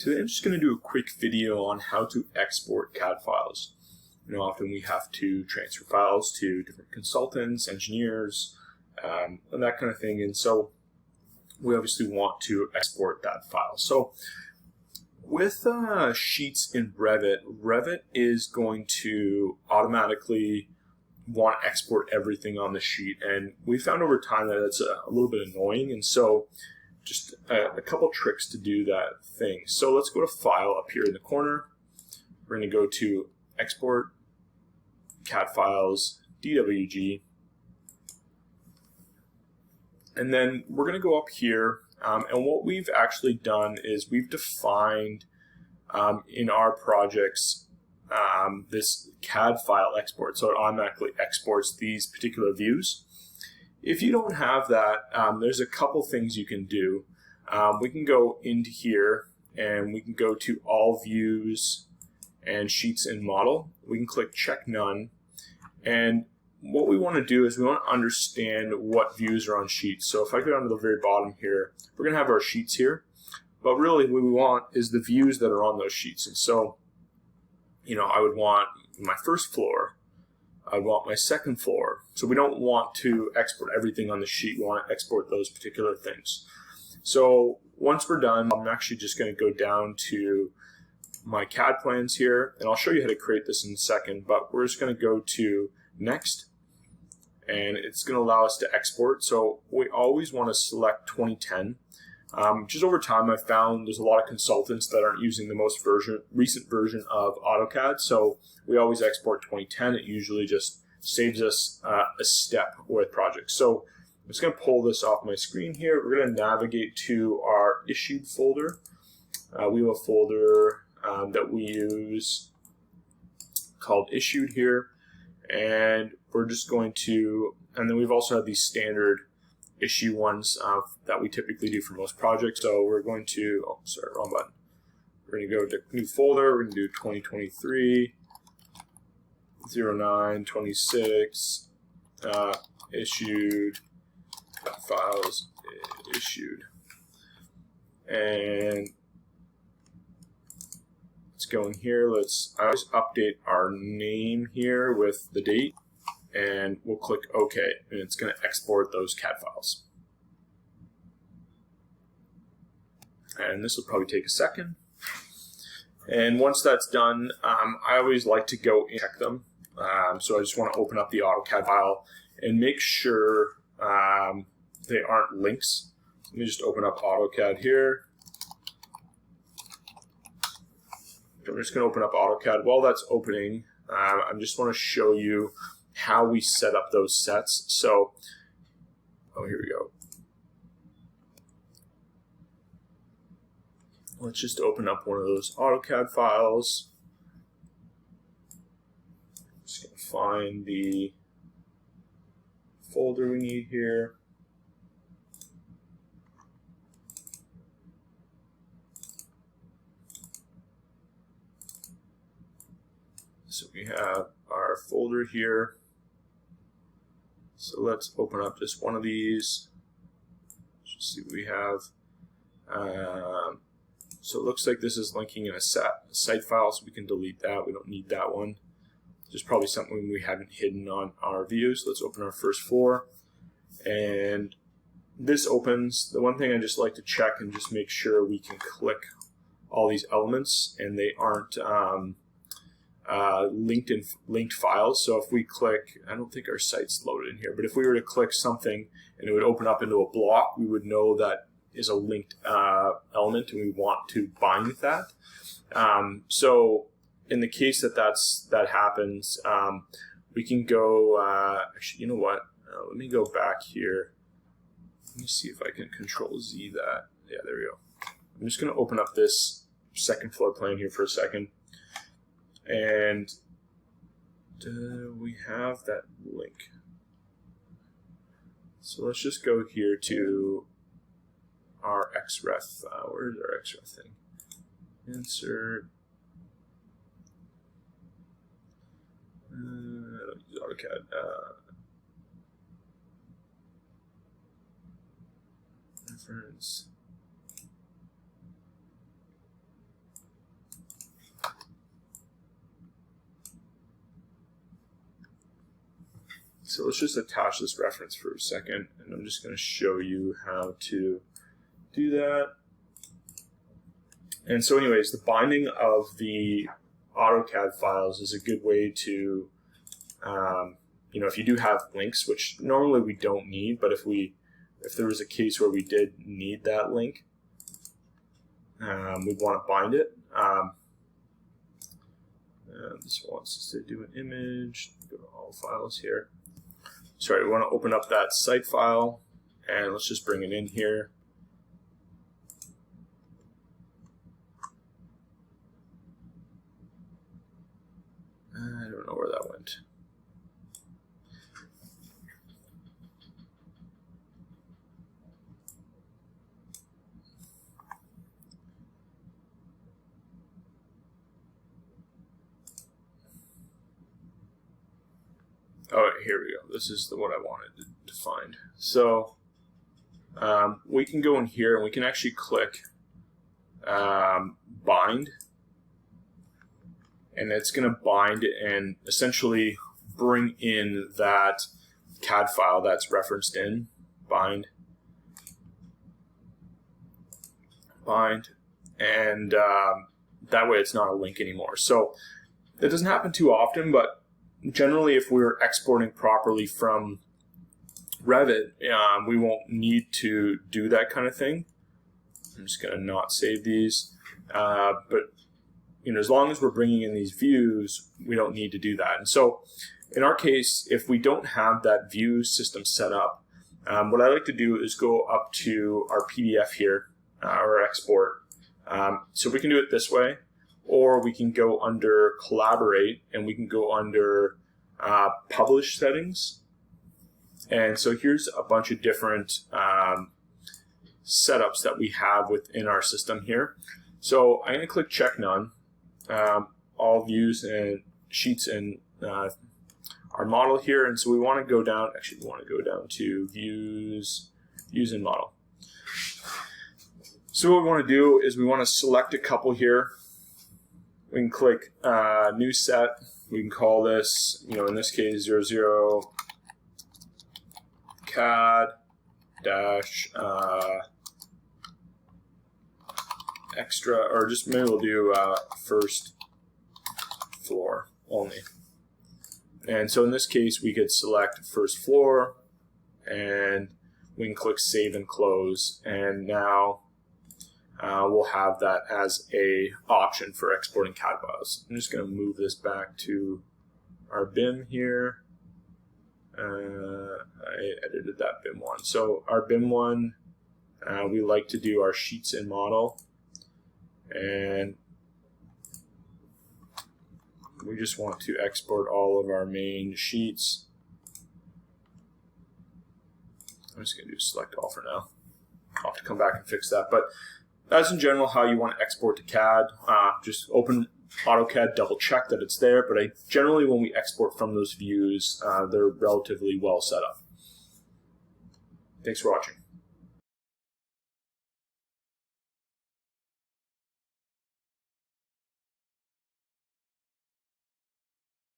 Today I'm just going to do a quick video on how to export CAD files. Often we have to transfer files to different consultants, engineers, and that kind of thing. And so we obviously want to export that file. So with sheets in Revit, Revit is going to automatically want to export everything on the sheet. And we found over time that it's a little bit annoying. And so just a couple tricks to do that thing. So let's go to File up here in the corner. We're going to go to Export, CAD Files, DWG. And then we're going to go up here. And what we've actually done is we've defined in our projects this CAD file export. So it automatically exports these particular views. If you don't have that, there's a couple things you can do. We can go into here and we can go to All Views and Sheets and Model. We can click Check None. And what we want to do is we want to understand what views are on sheets. So if I go down to the very bottom here, we're going to have our sheets here. But really what we want is the views that are on those sheets. And so, I would want my first floor. I want my second floor. So we don't want to export everything on the sheet. We want to export those particular things. So once we're done, I'm actually just going to go down to my CAD plans here, and I'll show you how to create this in a second, but we're just going to go to Next, and it's going to allow us to export. So we always want to select 2010. Just over time, I've found there's a lot of consultants that aren't using the most recent version of AutoCAD, so we always export 2010. It usually just saves us a step with projects. So I'm just going to pull this off my screen here. We're going to navigate to our Issued folder. We have a folder that we use called Issued here, and we're just going to, and then we've also had these standard issue ones that we typically do for most projects. So we're going to, oh, sorry, wrong button. We're going to go to New Folder. We're going to do 2023 0926 issued files issued, and let's go in here. I always update our name here with the date, and we'll click OK, and it's going to export those CAD files. And this will probably take a second. And once that's done, I always like to go and check them. So I just want to open up the AutoCAD file and make sure they aren't links. Let me just open up AutoCAD here. I'm just going to open up AutoCAD. While that's opening, I just want to show you how we set up those sets. So, here we go. Let's just open up one of those AutoCAD files. Just going to find the folder we need here. So we have our folder here. So let's open up just one of these. Just see what we have. So it looks like this is linking in a site file, so we can delete that. We don't need that one. There's probably something we haven't hidden on our views. Let's open our first floor. And this opens. The one thing I just like to check and just make sure we can click all these elements and they aren't linked files. So if we click, I don't think our site's loaded in here, but if we were to click something and it would open up into a block, we would know that is a linked element and we want to bind with that. So in the case that happens, we can go, actually, you know what? Let me go back here. Let me see if I can Control Z that. Yeah, there we go. I'm just going to open up this second floor plan here for a second. And we have that link. So let's just go here to our XREF. Where's our XREF thing? Insert. I don't use AutoCAD. Reference. so let's just attach this reference for a second, and I'm just going to show you how to do that. And so anyways, the binding of the AutoCAD files is a good way to, you know, if you do have links, which normally we don't need, but if there was a case where we did need that link, we'd want to bind it. This wants us to do an image. Go to all files here. Sorry, we want to open up that site file, and let's just bring it in here. I don't know where that went. Oh, here we go. This is what I wanted to find. So we can go in here and we can actually click bind, and it's going to bind and essentially bring in that CAD file that's referenced in bind, and that way it's not a link anymore. So that doesn't happen too often, but generally, if we're exporting properly from Revit, we won't need to do that kind of thing. I'm just going to not save these. But you know, as long as we're bringing in these views, we don't need to do that. And so, in our case, if we don't have that view system set up, what I like to do is go up to our PDF here, or export. So we can do it this way. Or we can go under collaborate, and we can go under publish settings. And so here's a bunch of different setups that we have within our system here. So I'm going to click check none, all views and sheets in our model here. And so we want to go down, actually we want to go down to views and model. So what we want to do is we want to select a couple here. We can click new set. We can call this, you know, in this case 00 CAD dash extra, or just maybe we'll do first floor only. And so in this case, we could select first floor, and we can click save and close, and now we'll have that as a option for exporting CAD files. I'm just going to move this back to our BIM here. I edited that BIM one. So our BIM one, we like to do our sheets in model, and we just want to export all of our main sheets. I'm just going to do select all for now. I'll have to come back and fix that, but that's in general how you want to export to CAD. Just open AutoCAD, double check that it's there, but generally when we export from those views, they're relatively well set up. Thanks for watching.